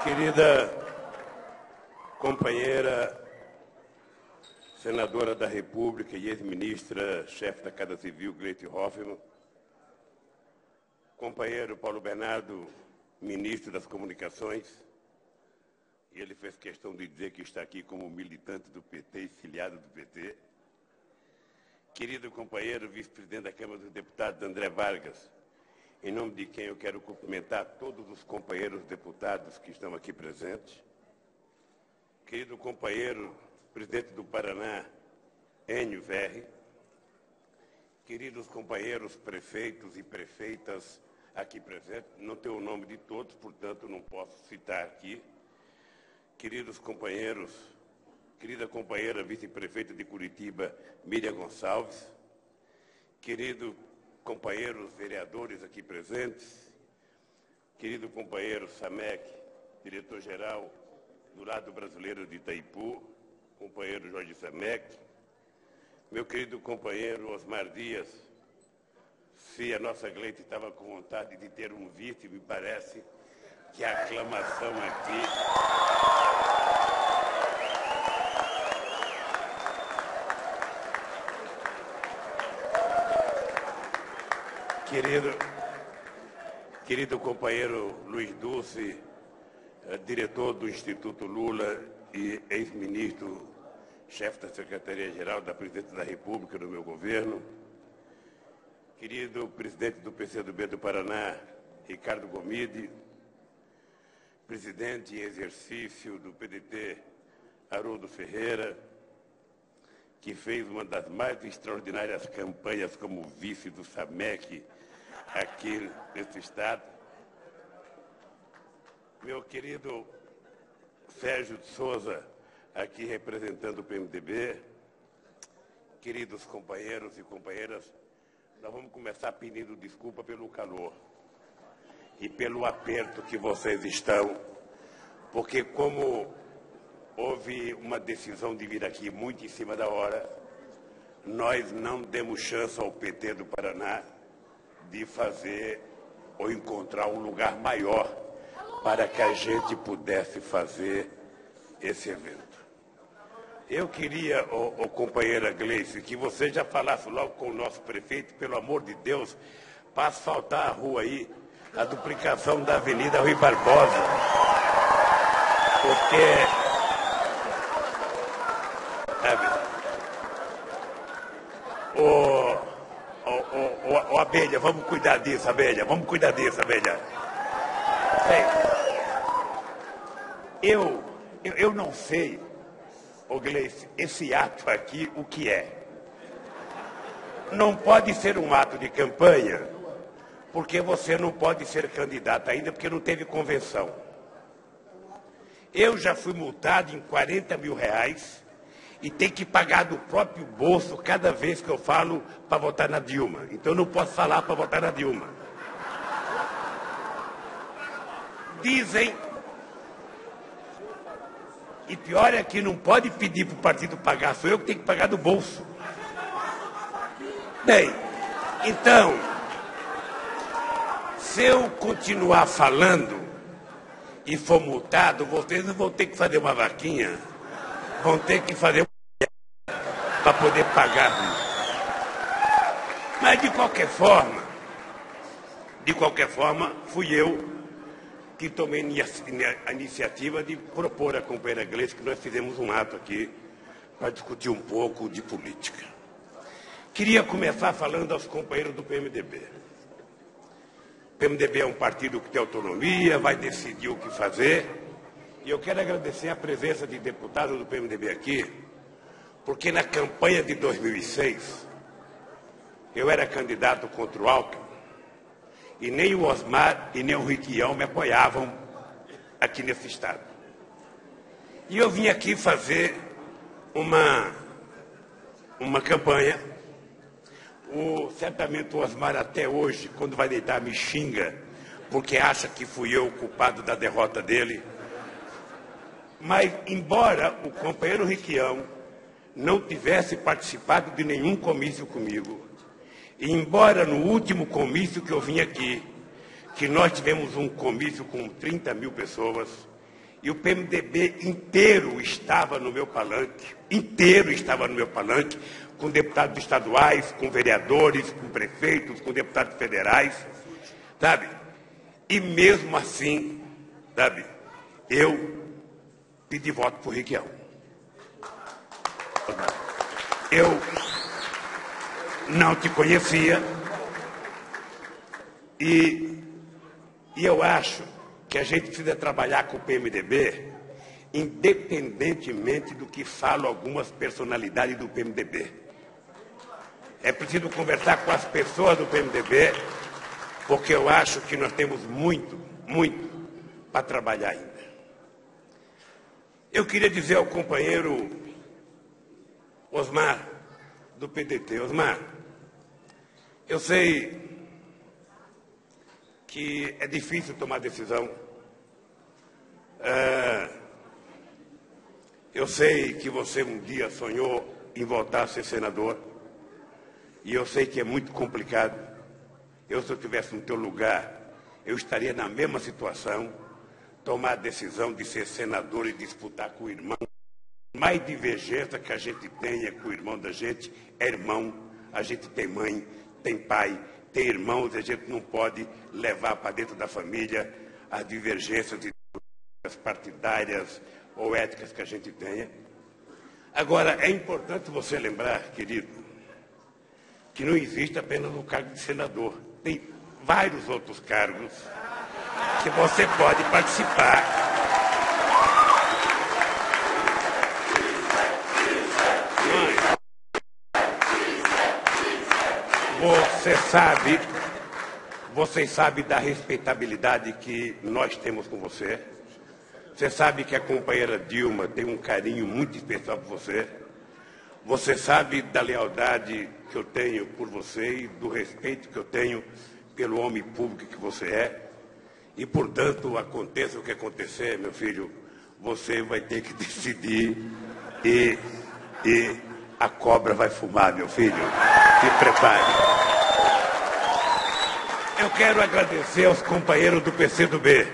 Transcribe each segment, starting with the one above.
Querida companheira senadora da República e ex-ministra, chefe da Casa Civil, Gleisi Hoffmann, companheiro Paulo Bernardo, ministro das Comunicações, e ele fez questão de dizer que está aqui como militante do PT e filiado do PT, querido companheiro vice-presidente da Câmara dos Deputados, André Vargas, em nome de quem eu quero cumprimentar todos os companheiros deputados que estão aqui presentes, querido companheiro presidente do Paraná, Enio Verri, queridos companheiros prefeitos e prefeitas aqui presentes, não tenho o nome de todos, portanto não posso citar aqui, queridos companheiros, querida companheira vice-prefeita de Curitiba, Miriam Gonçalves, querido companheiros vereadores aqui presentes, querido companheiro Samek, diretor-geral do Lado Brasileiro de Itaipu, companheiro Jorge Samek, meu querido companheiro Osmar Dias, se a nossa Gleisi estava com vontade de ter um vice, me parece que a aclamação aqui... Querido companheiro Luiz Dulce, diretor do Instituto Lula e ex-ministro, chefe da Secretaria-Geral da Presidência da República do meu governo, querido presidente do PCdoB do Paraná, Ricardo Gomide, presidente em exercício do PDT, Haroldo Ferreira, que fez uma das mais extraordinárias campanhas como vice do Samek aqui nesse estado, meu querido Sérgio de Souza, aqui representando o PMDB, queridos companheiros e companheiras, nós vamos começar pedindo desculpa pelo calor e pelo aperto que vocês estão, porque como houve uma decisão de vir aqui muito em cima da hora, nós não demos chance ao PT do Paraná de fazer ou encontrar um lugar maior para que a gente pudesse fazer esse evento. Eu queria, companheira Gleisi, que você já falasse logo com o nosso prefeito, pelo amor de Deus, para asfaltar a rua aí, a duplicação da Avenida Rui Barbosa, porque... Abelha, vamos cuidar disso, Abelha. Vamos cuidar disso, Abelha. Eu não sei, Gleisi, esse ato aqui, o que é. Não pode ser um ato de campanha, porque você não pode ser candidato ainda, porque não teve convenção. Eu já fui multado em R$40 mil e tenho que pagar do próprio bolso cada vez que eu falo para votar na Dilma. Então eu não posso falar para votar na Dilma. Dizem, e pior é que não pode pedir para o partido pagar, sou eu que tenho que pagar do bolso. Bem, então, se eu continuar falando e for multado, vocês não vão ter que fazer uma vaquinha, vão ter que fazer para poder pagar. Mas de qualquer forma, fui eu que tomei a iniciativa de propor à companheira Gleisi que nós fizemos um ato aqui para discutir um pouco de política. Queria começar falando aos companheiros do PMDB. O PMDB é um partido que tem autonomia, vai decidir o que fazer, e eu quero agradecer a presença de deputados do PMDB aqui, porque na campanha de 2006, eu era candidato contra o Alckmin, e nem o Osmar e nem o Riquião me apoiavam aqui nesse estado. E eu vim aqui fazer uma campanha. Certamente o Osmar até hoje, quando vai deitar, me xinga, porque acha que fui eu o culpado da derrota dele. Mas, embora o companheiro Riquião não tivesse participado de nenhum comício comigo, e embora no último comício que eu vim aqui, que nós tivemos um comício com 30 mil pessoas, E o PMDB inteiro estava no meu palanque, com deputados estaduais, com vereadores, com prefeitos, com deputados federais, sabe? E mesmo assim, sabe, eu pedi voto para o Requião. Eu não te conhecia e eu acho que a gente precisa trabalhar com o PMDB, independentemente do que falam algumas personalidades do PMDB. É preciso conversar com as pessoas do PMDB, porque eu acho que nós temos muito para trabalhar ainda. Eu queria dizer ao companheiro Osmar, do PDT, Osmar, eu sei que é difícil tomar decisão. Eu sei que você um dia sonhou em voltar a ser senador, e eu sei que é muito complicado. Eu, se eu estivesse no teu lugar, eu estaria na mesma situação, tomar a decisão de ser senador e disputar com o irmão. Mais divergência que a gente tenha com o irmão da gente é irmão. A gente tem mãe, tem pai, tem irmãos, e a gente não pode levar para dentro da família as divergências partidárias ou éticas que a gente tenha. Agora, é importante você lembrar, querido, que não existe apenas o cargo de senador. Tem vários outros cargos que você pode participar. Vocês sabem da respeitabilidade que nós temos com você. Você sabe que a companheira Dilma tem um carinho muito especial por você. Você sabe da lealdade que eu tenho por você e do respeito que eu tenho pelo homem público que você é. E, portanto, aconteça o que acontecer, meu filho, você vai ter que decidir e a cobra vai fumar, meu filho. Se prepare. Eu quero agradecer aos companheiros do PCdoB,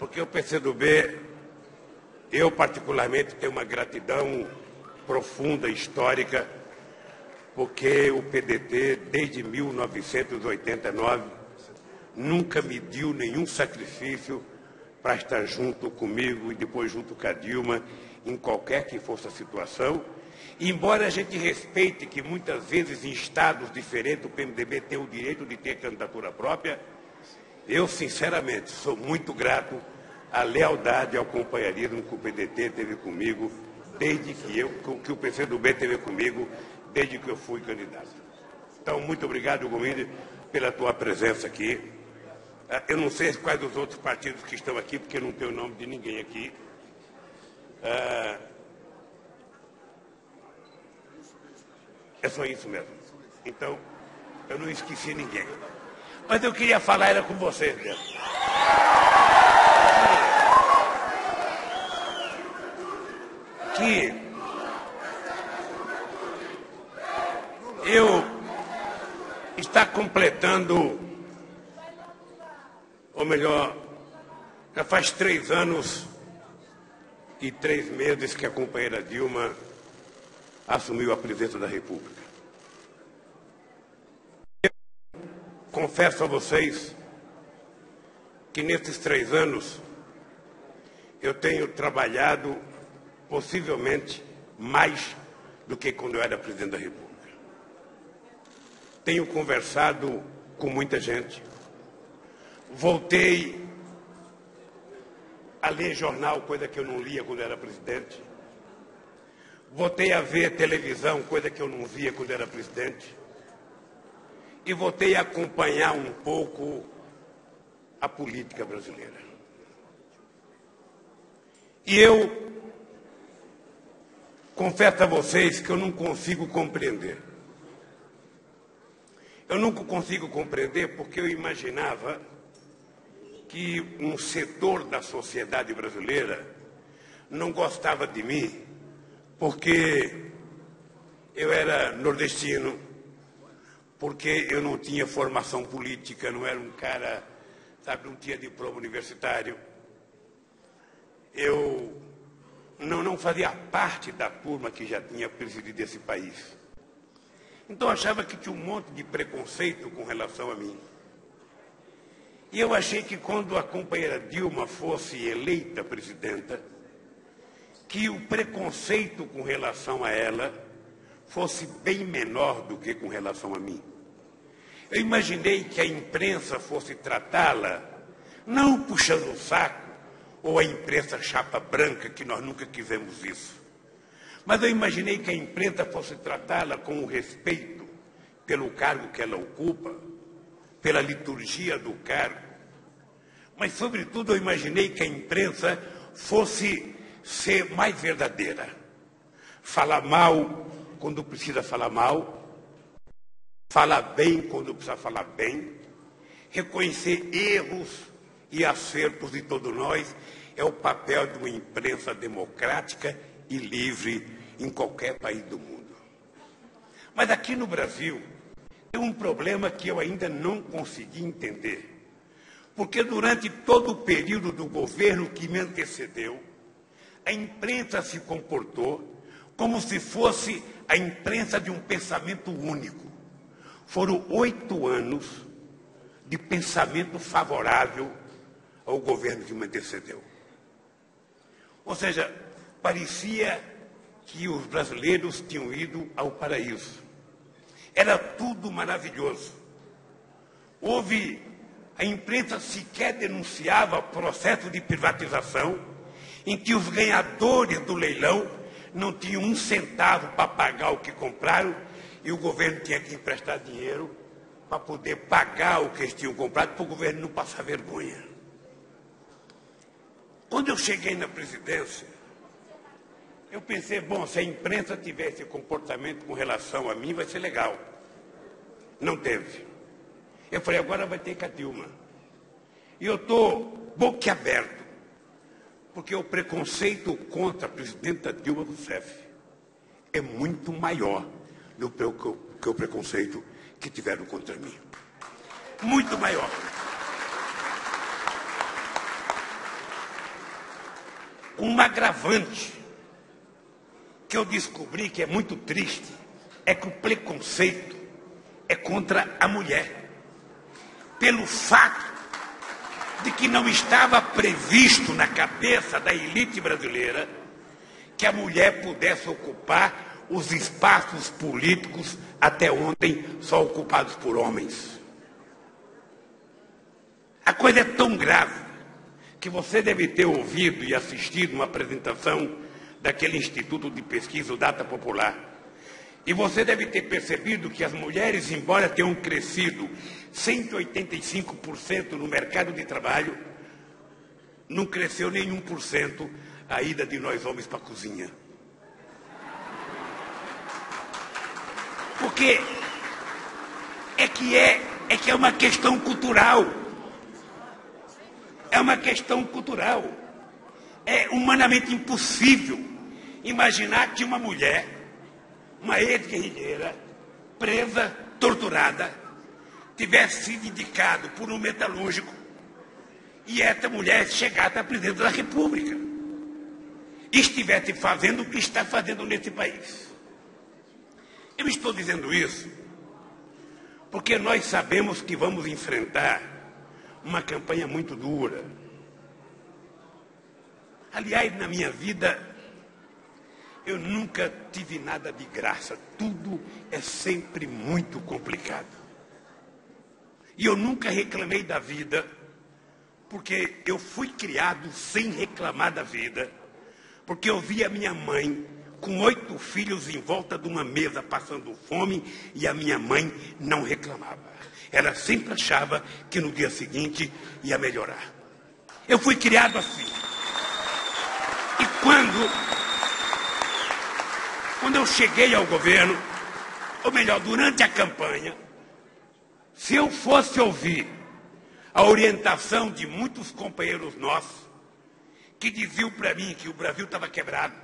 porque o PCdoB, eu particularmente tenho uma gratidão profunda, histórica, porque o PDT, desde 1989, nunca mediu nenhum sacrifício para estar junto comigo e depois junto com a Dilma, em qualquer que fosse a situação. E, embora a gente respeite que muitas vezes em estados diferentes o PMDB tem o direito de ter candidatura própria, eu, sinceramente, sou muito grato à lealdade e ao companheirismo que o PDT teve comigo, desde que o PCdoB teve comigo, desde que eu fui candidato. Então, muito obrigado, Gomide, pela tua presença aqui. Eu não sei quais dos outros partidos que estão aqui, porque eu não tenho o nome de ninguém aqui. É só isso mesmo. Então, eu não esqueci ninguém. Mas eu queria falar era com vocês mesmo. Que eu está completando, ou melhor, já faz 3 anos e 3 meses que a companheira Dilma assumiu a presidência da República. Eu confesso a vocês que nesses 3 anos eu tenho trabalhado possivelmente mais do que quando eu era presidente da República. Tenho conversado com muita gente. Voltei a ler jornal, coisa que eu não lia quando eu era presidente. Voltei a ver televisão, coisa que eu não via quando eu era presidente. E voltei a acompanhar um pouco a política brasileira. E eu confesso a vocês que eu não consigo compreender. Eu nunca consigo compreender porque eu imaginava que um setor da sociedade brasileira não gostava de mim porque eu era nordestino, porque eu não tinha formação política, não era um cara, sabe, não tinha diploma universitário. eu não fazia parte da turma que já tinha presidido esse país. Então achava que tinha um monte de preconceito com relação a mim. E eu achei que quando a companheira Dilma fosse eleita presidenta, que o preconceito com relação a ela fosse bem menor do que com relação a mim. Eu imaginei que a imprensa fosse tratá-la, não puxando o saco, ou a imprensa chapa branca, que nós nunca quisemos isso. Mas eu imaginei que a imprensa fosse tratá-la com o respeito pelo cargo que ela ocupa, pela liturgia do cargo. Mas, sobretudo, eu imaginei que a imprensa fosse ser mais verdadeira. Falar mal quando precisa falar mal, falar bem quando precisa falar bem, reconhecer erros e acertos de todos nós, é o papel de uma imprensa democrática e livre em qualquer país do mundo. Mas aqui no Brasil, tem um problema que eu ainda não consegui entender. Porque durante todo o período do governo que me antecedeu, a imprensa se comportou como se fosse a imprensa de um pensamento único. Foram 8 anos de pensamento favorável ao governo que me antecedeu. Ou seja, parecia que os brasileiros tinham ido ao paraíso. Era tudo maravilhoso. A imprensa sequer denunciava o processo de privatização, em que os ganhadores do leilão não tinham 1 centavo para pagar o que compraram, e o governo tinha que emprestar dinheiro para poder pagar o que eles tinham comprado, para o governo não passar vergonha. Quando eu cheguei na presidência, eu pensei, bom, se a imprensa tivesse esse comportamento com relação a mim, vai ser legal. Não teve. Eu falei, agora vai ter com a Dilma. E eu estou boquiaberto, porque o preconceito contra a presidenta Dilma Rousseff é muito maior do que o preconceito que tiveram contra mim. Muito maior. Um agravante que eu descobri que é muito triste é que o preconceito é contra a mulher. Pelo fato de que não estava previsto na cabeça da elite brasileira que a mulher pudesse ocupar os espaços políticos até ontem só ocupados por homens. A coisa é tão grave que você deve ter ouvido e assistido uma apresentação daquele Instituto de Pesquisa, o Data Popular. E você deve ter percebido que as mulheres, embora tenham crescido 185% no mercado de trabalho, não cresceu nem 1% a ida de nós homens para a cozinha. Porque é que é uma questão cultural. É uma questão cultural. É humanamente impossível imaginar que uma mulher, uma ex-guerrilheira, presa, torturada, tivesse sido indicado por um metalúrgico e essa mulher chegasse à presidência da República e estivesse fazendo o que está fazendo nesse país. Eu estou dizendo isso porque nós sabemos que vamos enfrentar uma campanha muito dura. Aliás, na minha vida, eu nunca tive nada de graça. Tudo é sempre muito complicado. E eu nunca reclamei da vida, porque eu fui criado sem reclamar da vida, porque eu via minha mãe com 8 filhos em volta de uma mesa passando fome e a minha mãe não reclamava. Ela sempre achava que no dia seguinte ia melhorar. Eu fui criado assim. E quando eu cheguei ao governo, ou melhor, durante a campanha, se eu fosse ouvir a orientação de muitos companheiros nossos, que diziam para mim que o Brasil estava quebrado,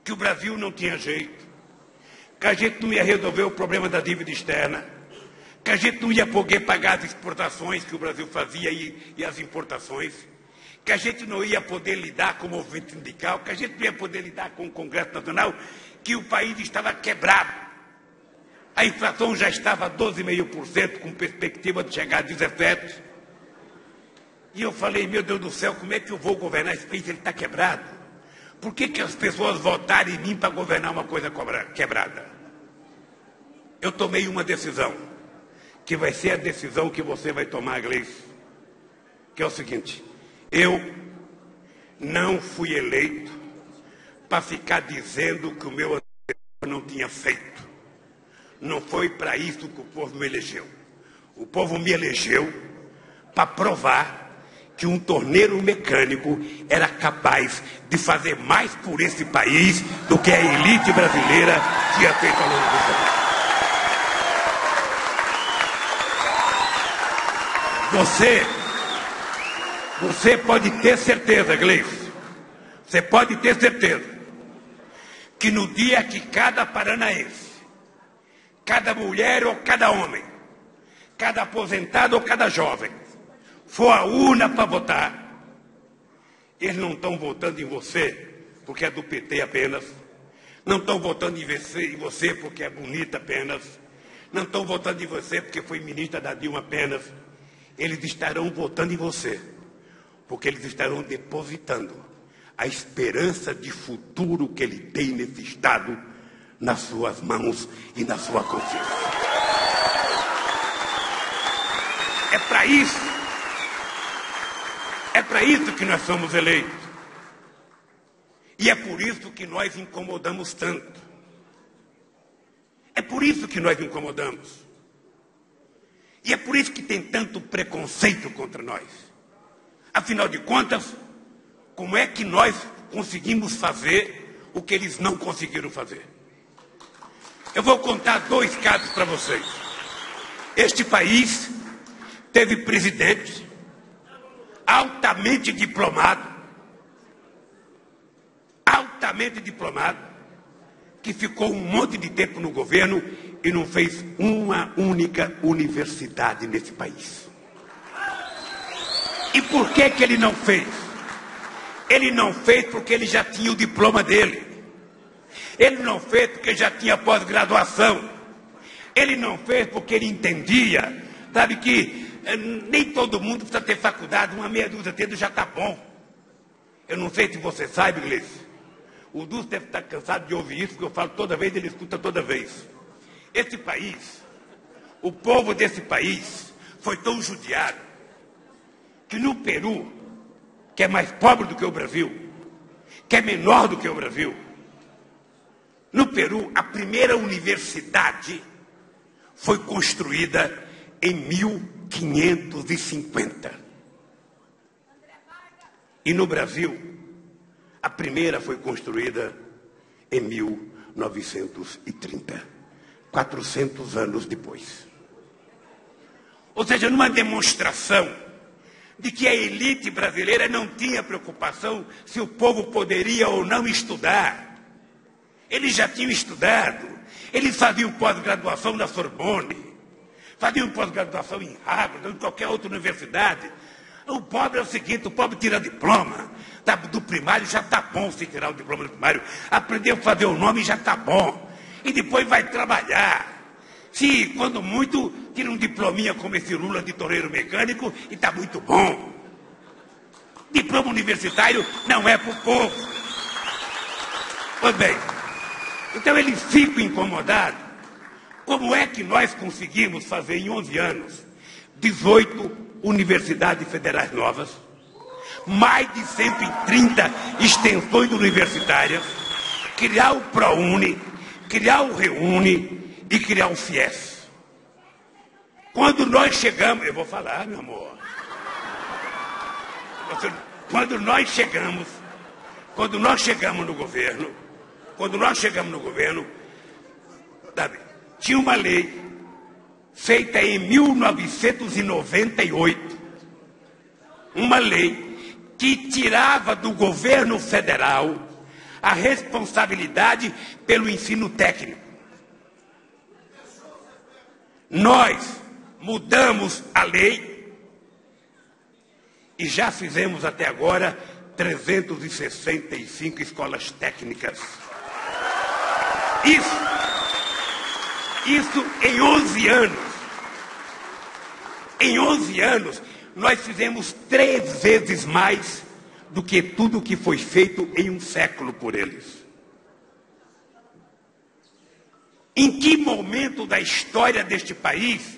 que o Brasil não tinha jeito, que a gente não ia resolver o problema da dívida externa, que a gente não ia poder pagar as exportações que o Brasil fazia e as importações, que a gente não ia poder lidar com o movimento sindical, que a gente não ia poder lidar com o Congresso Nacional, que o país estava quebrado. A inflação já estava a 12,5%, com perspectiva de chegar a 17%. E eu falei, meu Deus do céu, como é que eu vou governar esse país? Ele está quebrado. Por que as pessoas votaram em mim para governar uma coisa quebrada? Eu tomei uma decisão, que vai ser a decisão que você vai tomar, Gleice, que é o seguinte: eu não fui eleito para ficar dizendo que o meu antecessor não tinha feito. Não foi para isso que o povo me elegeu. O povo me elegeu para provar que um torneiro mecânico era capaz de fazer mais por esse país do que a elite brasileira tinha feito ao longo do tempo. Você pode ter certeza, Gleice, você pode ter certeza que no dia que cada paranaense, cada mulher ou cada homem, cada aposentado ou cada jovem, for à urna para votar, eles não estão votando em você porque é do PT apenas, não estão votando em você porque é bonita apenas, não estão votando em você porque foi ministra da Dilma apenas. Eles estarão votando em você porque eles estarão depositando a esperança de futuro que ele tem nesse Estado nas suas mãos e na sua consciência. É para isso que nós somos eleitos. E é por isso que nós incomodamos tanto. É por isso que nós incomodamos. E é por isso que tem tanto preconceito contra nós. Afinal de contas, como é que nós conseguimos fazer o que eles não conseguiram fazer? Eu vou contar 2 casos para vocês. Este país teve presidente altamente diplomado, que ficou um monte de tempo no governo e não fez uma única universidade nesse país. E por que ele não fez? Ele não fez porque ele já tinha o diploma dele. Ele não fez porque já tinha pós-graduação. Ele não fez porque ele entendia, sabe, que nem todo mundo precisa ter faculdade, uma meia dúzia de dedos já está bom. Eu não sei se você sabe, Gleice, o Dulce deve estar cansado de ouvir isso, porque eu falo toda vez, ele escuta toda vez. Esse país, o povo desse país, foi tão judiado, que no Peru, que é mais pobre do que o Brasil, que é menor do que o Brasil, no Peru, a primeira universidade foi construída em 1550. E no Brasil, a primeira foi construída em 1930, 400 anos depois. Ou seja, numa demonstração de que a elite brasileira não tinha preocupação se o povo poderia ou não estudar. Eles já tinham estudado, eles faziam pós-graduação na Sorbonne, faziam pós-graduação em Harvard, ou em qualquer outra universidade. O pobre é o seguinte, o pobre tira diploma, do primário já está bom se tirar o diploma do primário, aprendeu a fazer o nome já está bom, e depois vai trabalhar. Se, quando muito, tira um diplominha como esse Lula de torneiro mecânico e está muito bom. Diploma universitário não é para o povo. Pois bem, então eles ficam incomodados. Como é que nós conseguimos fazer em 11 anos 18 universidades federais novas, mais de 130 extensões universitárias, criar o ProUni, criar o ReUni e criar o FIES? Quando nós chegamos, eu vou falar, meu amor. Quando nós chegamos no governo, sabe, tinha uma lei feita em 1998, uma lei que tirava do governo federal a responsabilidade pelo ensino técnico. Nós mudamos a lei E já fizemos até agora 365 escolas técnicas. Isso em 11 anos. Em 11 anos, nós fizemos 3 vezes mais do que tudo que foi feito em um século por eles. Em que momento da história deste país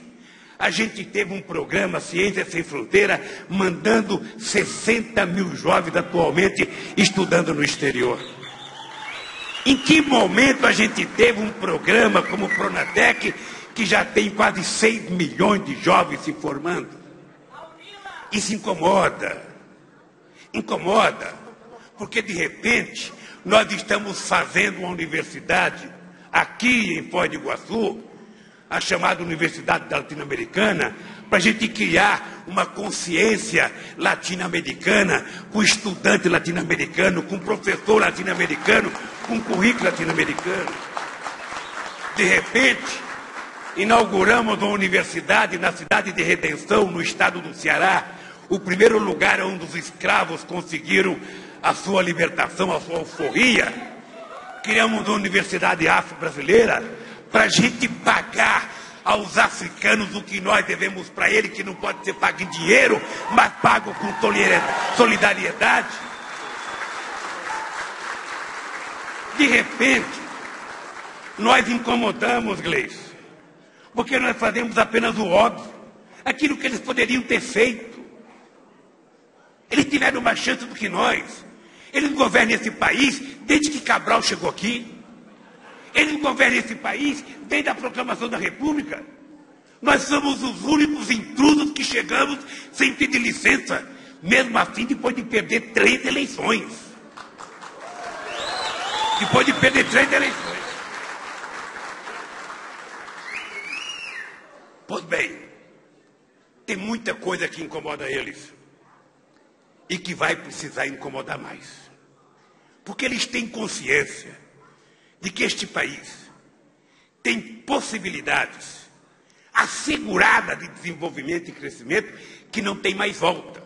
a gente teve um programa Ciência Sem Fronteira mandando 60 mil jovens atualmente estudando no exterior? Em que momento a gente teve um programa como o Pronatec, que já tem quase 6 milhões de jovens se formando? Isso incomoda. Incomoda, porque de repente nós estamos fazendo uma universidade aqui em Foz do Iguaçu, a chamada Universidade Latino-Americana, para a gente criar uma consciência latino-americana, com estudante latino-americano, com professor latino-americano, com currículo latino-americano. De repente, inauguramos uma universidade na cidade de Redenção, no estado do Ceará, o primeiro lugar onde os escravos conseguiram a sua libertação, a sua alforria. Criamos uma universidade afro-brasileira para a gente pagar aos africanos o que nós devemos para eles, que não pode ser pago em dinheiro, mas pago com solidariedade. De repente, nós incomodamos, Gleice, porque nós fazemos apenas o óbvio, aquilo que eles poderiam ter feito. Eles tiveram mais chance do que nós. Eles governam esse país desde que Cabral chegou aqui. Eles governam esse país desde a proclamação da República. Nós somos os únicos intrusos que chegamos sem pedir licença, mesmo assim depois de perder 3 eleições. Depois de perder 3 eleições. Pois bem, tem muita coisa que incomoda eles e que vai precisar incomodar mais. Porque eles têm consciência de que este país tem possibilidades asseguradas de desenvolvimento e crescimento que não tem mais volta.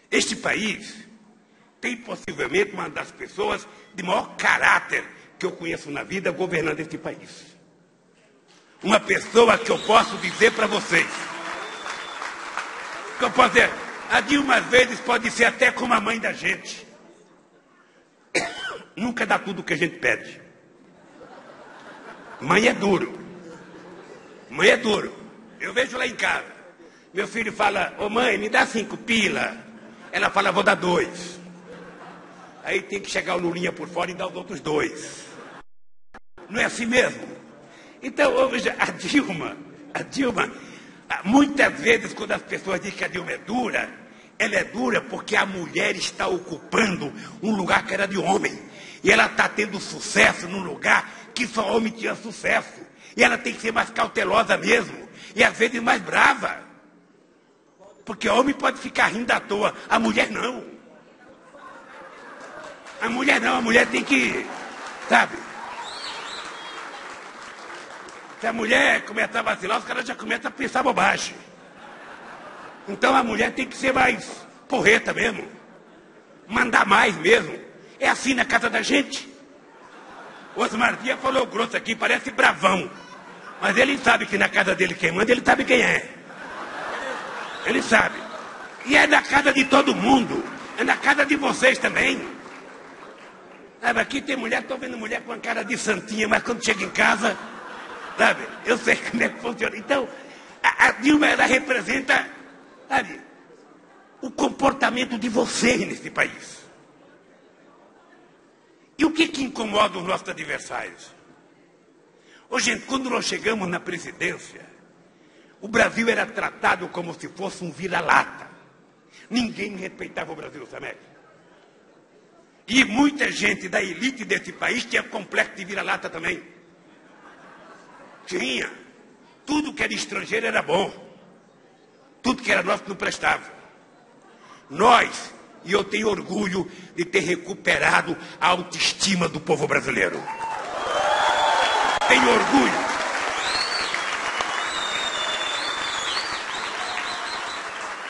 Este país tem possivelmente uma das pessoas de maior caráter que eu conheço na vida governando este país. Uma pessoa que eu posso dizer para vocês, que eu posso dizer, a Dilma às vezes pode ser até como a mãe da gente. Nunca dá tudo o que a gente pede. Mãe é duro. Mãe é duro. Eu vejo lá em casa. Meu filho fala, ô mãe, me dá 5 pila. Ela fala, vou dar 2. Aí tem que chegar o Lulinha por fora e dar os outros 2. Não é assim mesmo? Então, veja, a Dilma, muitas vezes quando as pessoas dizem que a Dilma é dura, ela é dura porque a mulher está ocupando um lugar que era de homem. E ela está tendo sucesso num lugar que só homem tinha sucesso. E ela tem que ser mais cautelosa mesmo. E às vezes mais brava. Porque homem pode ficar rindo à toa. A mulher não. A mulher não, a mulher tem que, sabe? Se a mulher começar a vacilar, os caras já começam a pensar bobagem. Então a mulher tem que ser mais porreta mesmo. Mandar mais mesmo. É assim na casa da gente. O Osmar Dias falou grosso aqui, parece bravão. Mas ele sabe que na casa dele quem manda, ele sabe quem é. Ele sabe. E é na casa de todo mundo. É na casa de vocês também. Sabe, aqui tem mulher, estou vendo mulher com a cara de santinha, mas quando chega em casa, sabe, eu sei como é que funciona. Então, a Dilma, ela representa, sabe, o comportamento de vocês nesse país. E o que incomoda os nossos adversários? Ô, gente, quando nós chegamos na presidência, o Brasil era tratado como se fosse um vira-lata. Ninguém respeitava o Brasil, sabe? E muita gente da elite desse país tinha complexo de vira-lata também. Tinha. Tudo que era estrangeiro era bom. Tudo que era nosso não prestava. Nós, e eu tenho orgulho de ter recuperado a autoestima do povo brasileiro. Tenho orgulho.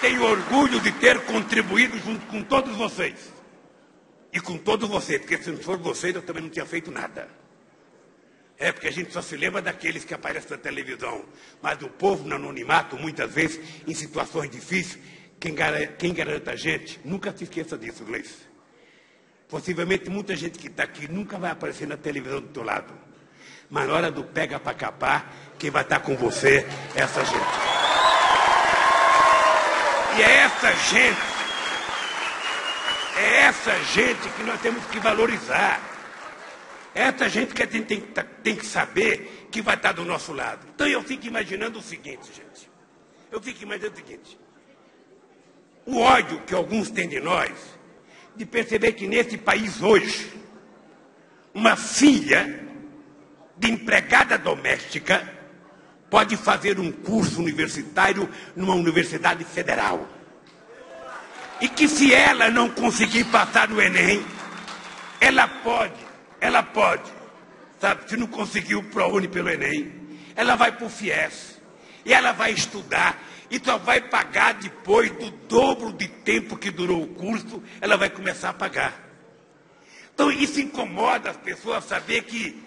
Tenho orgulho de ter contribuído junto com todos vocês. E com todos vocês, porque se não for vocês, eu também não tinha feito nada. É porque a gente só se lembra daqueles que aparecem na televisão. Mas o povo no anonimato, muitas vezes, em situações difíceis, quem garante a gente, nunca se esqueça disso, Gleice. Possivelmente muita gente que está aqui nunca vai aparecer na televisão do teu lado. Mas na hora do pega para capar, quem vai estar com você é essa gente. E é essa gente que nós temos que valorizar. É essa gente que a gente tem que saber que vai estar do nosso lado. Então eu fico imaginando o seguinte, gente. O ódio que alguns têm de nós, de perceber que nesse país hoje, uma filha de empregada doméstica pode fazer um curso universitário numa universidade federal. E que se ela não conseguir passar no Enem, ela pode, sabe, se não conseguir o ProUni pelo Enem, ela vai para o FIES, e ela vai estudar, e só vai pagar depois do dobro de tempo que durou o curso, ela vai começar a pagar. Então isso incomoda as pessoas saber que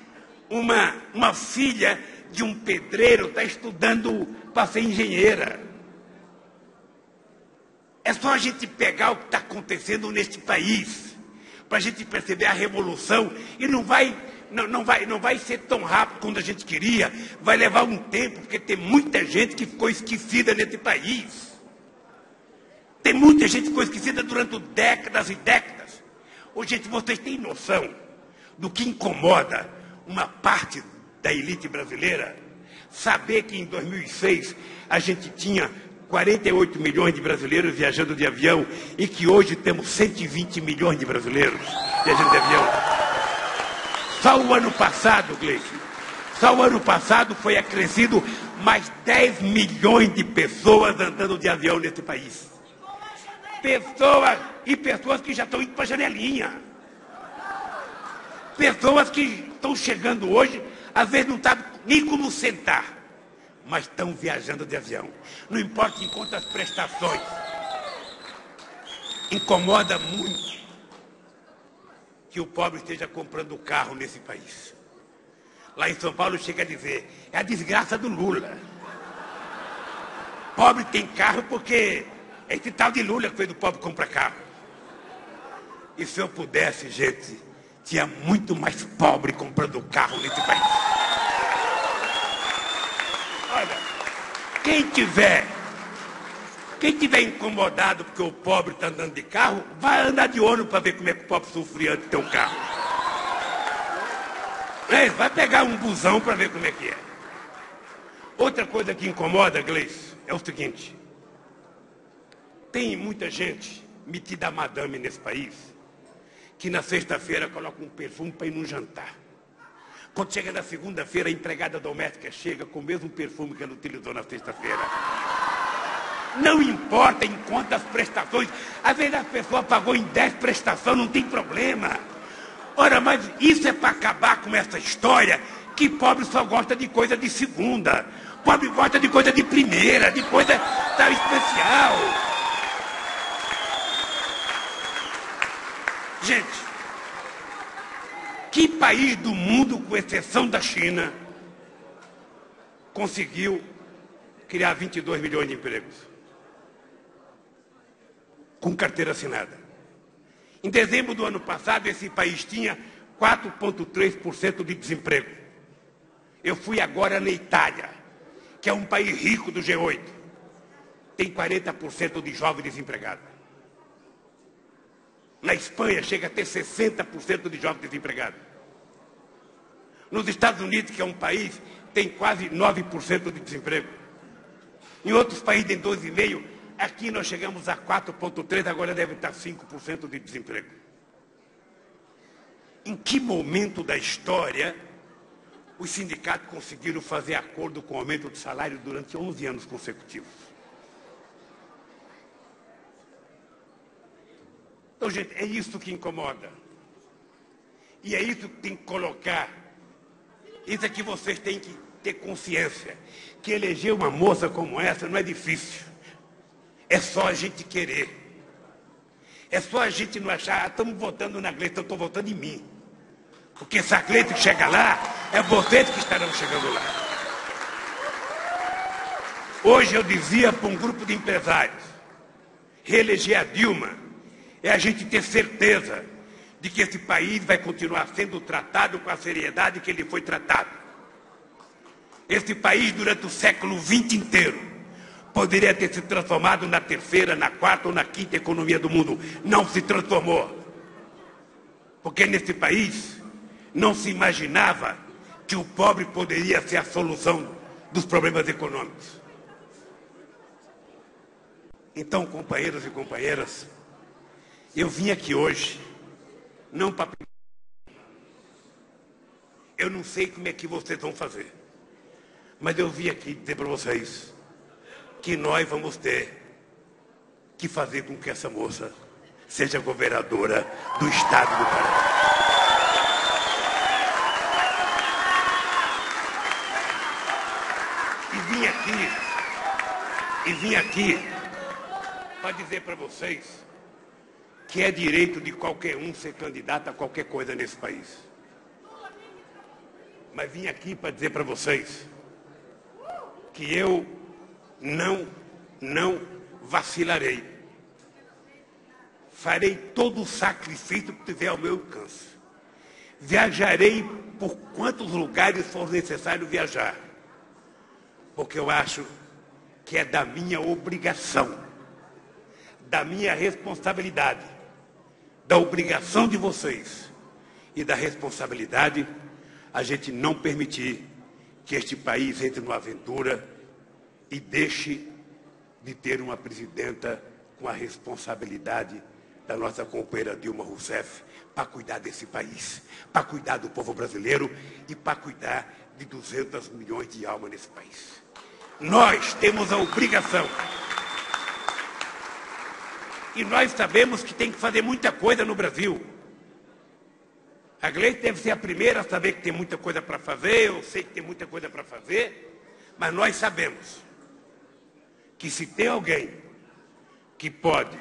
uma filha de um pedreiro está estudando para ser engenheira. É só a gente pegar o que está acontecendo neste país, para a gente perceber a revolução, e não vai ser tão rápido quanto a gente queria, vai levar um tempo, porque tem muita gente que ficou esquecida nesse país. Tem muita gente que ficou esquecida durante décadas e décadas. Ô, gente, vocês têm noção do que incomoda uma parte da elite brasileira? Saber que em 2006 a gente tinha 48 milhões de brasileiros viajando de avião e que hoje temos 120 milhões de brasileiros viajando de avião. Só o ano passado, Gleice, foi acrescido mais 10 milhões de pessoas andando de avião nesse país. Pessoas que já estão indo para a janelinha. Pessoas que estão chegando hoje, às vezes não sabem nem como sentar, mas estão viajando de avião. Não importa em quantas prestações. Incomoda muito que o pobre esteja comprando carro nesse país. Lá em São Paulo chega a dizer, é a desgraça do Lula. Pobre tem carro porque é esse tal de Lula que fez o pobre comprar carro. E se eu pudesse, gente, tinha muito mais pobre comprando carro nesse país. Olha, quem tiver incomodado porque o pobre está andando de carro, vai andar de ônibus para ver como é que o pobre sofria antes de ter um carro. Vai pegar um busão para ver como é que é. Outra coisa que incomoda, Gleice, é o seguinte. Tem muita gente metida a madame nesse país que na sexta-feira coloca um perfume para ir num jantar. Quando chega na segunda-feira, a empregada doméstica chega com o mesmo perfume que ela utilizou na sexta-feira. Não importa em quantas prestações. Às vezes a pessoa pagou em 10 prestações, não tem problema. Ora, mas isso é para acabar com essa história que pobre só gosta de coisa de segunda. Pobre gosta de coisa de primeira, de coisa tão especial. Gente, que país do mundo, com exceção da China, conseguiu criar 22 milhões de empregos? Com carteira assinada. Em dezembro do ano passado, esse país tinha 4,3% de desemprego. Eu fui agora na Itália, que é um país rico do G8. Tem 40% de jovens desempregados. Na Espanha, chega a ter 60% de jovens desempregados. Nos Estados Unidos, que é um país, tem quase 9% de desemprego. Em outros países tem 12,5%. Aqui nós chegamos a 4,3%, agora deve estar 5% de desemprego. Em que momento da história os sindicatos conseguiram fazer acordo com o aumento de salário durante 11 anos consecutivos? Então, gente, é isso que incomoda. E é isso que tem que colocar. Isso é que vocês têm que ter consciência. Que eleger uma moça como essa não é difícil. É só a gente querer. É só a gente não achar, estamos votando na Gleice, eu estou votando em mim. Porque se a Gleice chega lá, é vocês que estarão chegando lá. Hoje eu dizia para um grupo de empresários, reeleger a Dilma é a gente ter certeza de que esse país vai continuar sendo tratado com a seriedade que ele foi tratado. Esse país, durante o século XX inteiro, poderia ter se transformado na terceira, na quarta ou na quinta economia do mundo. Não se transformou. Porque nesse país não se imaginava que o pobre poderia ser a solução dos problemas econômicos. Então, companheiros e companheiras, eu vim aqui hoje, não para... Eu não sei como é que vocês vão fazer, mas eu vim aqui dizer para vocês que nós vamos ter que fazer com que essa moça seja governadora do estado do Paraná. E vim aqui para dizer para vocês que é direito de qualquer um ser candidato a qualquer coisa nesse país. Mas vim aqui para dizer para vocês que eu não vacilarei. Farei todo o sacrifício que tiver ao meu alcance. Viajarei por quantos lugares for necessário viajar. Porque eu acho que é da minha obrigação, da minha responsabilidade, da obrigação de vocês e da responsabilidade a gente não permitir que este país entre numa aventura e deixe de ter uma presidenta com a responsabilidade da nossa companheira Dilma Rousseff para cuidar desse país, para cuidar do povo brasileiro e para cuidar de 200 milhões de almas nesse país. Nós temos a obrigação. E nós sabemos que tem que fazer muita coisa no Brasil. A Gleice deve ser a primeira a saber que tem muita coisa para fazer, eu sei que tem muita coisa para fazer, mas nós sabemos que se tem alguém que pode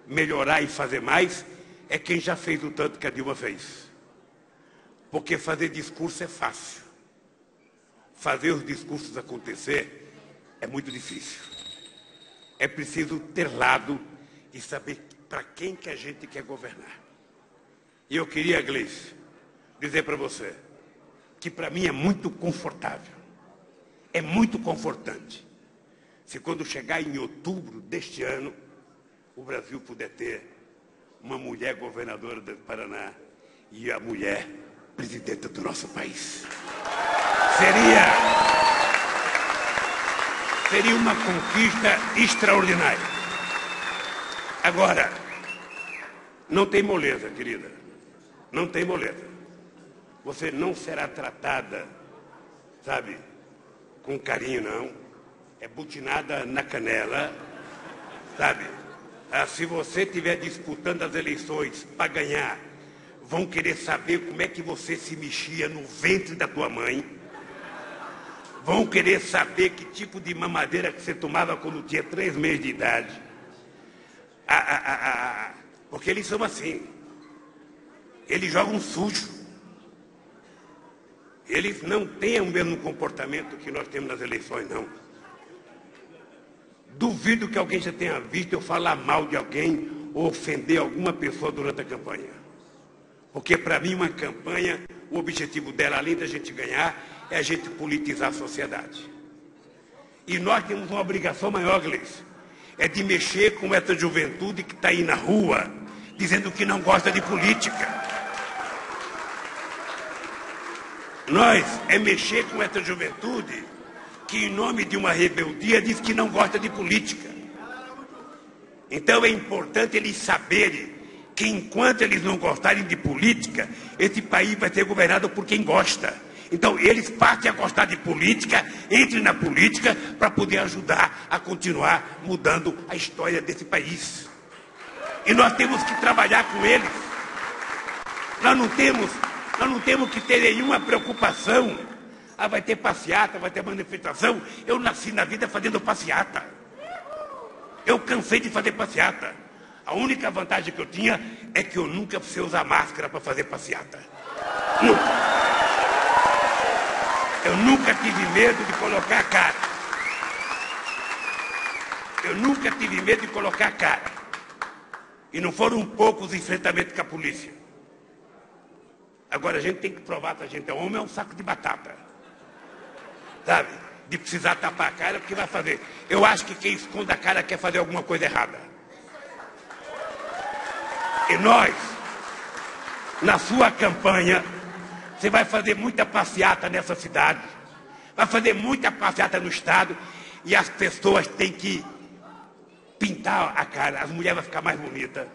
melhorar e fazer mais, é quem já fez o tanto que a Dilma fez. Porque fazer discurso é fácil. Fazer os discursos acontecer é muito difícil. É preciso ter lado e saber para quem que a gente quer governar. E eu queria, Gleice, dizer para você que para mim é muito confortável, é muito confortante, se quando chegar em outubro deste ano, o Brasil puder ter uma mulher governadora do Paraná e a mulher presidenta do nosso país. Seria uma conquista extraordinária. Agora, não tem moleza, querida. Não tem moleza. Você não será tratada, sabe, com carinho, não. É butinada na canela, sabe? Se você estiver disputando as eleições para ganhar, vão querer saber como é que você se mexia no ventre da tua mãe. Vão querer saber que tipo de mamadeira que você tomava quando tinha 3 meses de idade. Porque eles são assim. Eles jogam sujo. Eles não têm o mesmo comportamento que nós temos nas eleições, não. Duvido que alguém já tenha visto eu falar mal de alguém ou ofender alguma pessoa durante a campanha. Porque, para mim, uma campanha, o objetivo dela, além da gente ganhar, é a gente politizar a sociedade. E nós temos uma obrigação maior, Gleice, é de mexer com essa juventude que está aí na rua, dizendo que não gosta de política. Nós é mexer com essa juventude que, em nome de uma rebeldia, diz que não gosta de política. Então é importante eles saberem que, enquanto eles não gostarem de política, esse país vai ser governado por quem gosta. Então eles passem a gostar de política, entrem na política para poder ajudar a continuar mudando a história desse país. E nós temos que trabalhar com eles. Nós não temos que ter nenhuma preocupação. Vai ter passeata, vai ter manifestação. Eu nasci na vida fazendo passeata. Eu cansei de fazer passeata. A única vantagem que eu tinha é que eu nunca precisei usar máscara para fazer passeata. Nunca. Eu nunca tive medo de colocar a cara. Eu nunca tive medo de colocar a cara. E não foram poucos os enfrentamentos com a polícia. Agora a gente tem que provar que a gente é homem, é um saco de batata. Sabe? De precisar tapar a cara, porque vai fazer. Eu acho que quem esconde a cara quer fazer alguma coisa errada. E nós, na sua campanha, você vai fazer muita passeata nessa cidade, vai fazer muita passeata no estado, e as pessoas têm que pintar a cara, as mulheres vão ficar mais bonitas,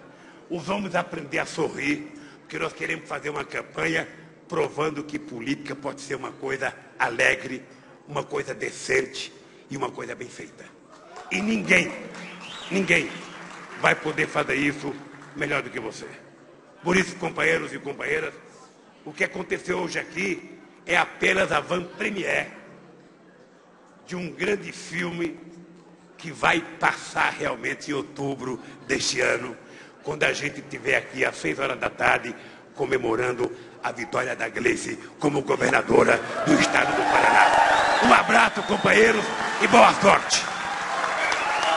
os homens aprender a sorrir, porque nós queremos fazer uma campanha provando que política pode ser uma coisa alegre, uma coisa decente e uma coisa bem feita. E ninguém vai poder fazer isso melhor do que você. Por isso, companheiros e companheiras, o que aconteceu hoje aqui é apenas a avant-première de um grande filme que vai passar realmente em outubro deste ano, quando a gente estiver aqui às 6 horas da tarde, comemorando a vitória da Gleice como governadora do estado do Paraná. Um abraço, companheiros, e boa sorte.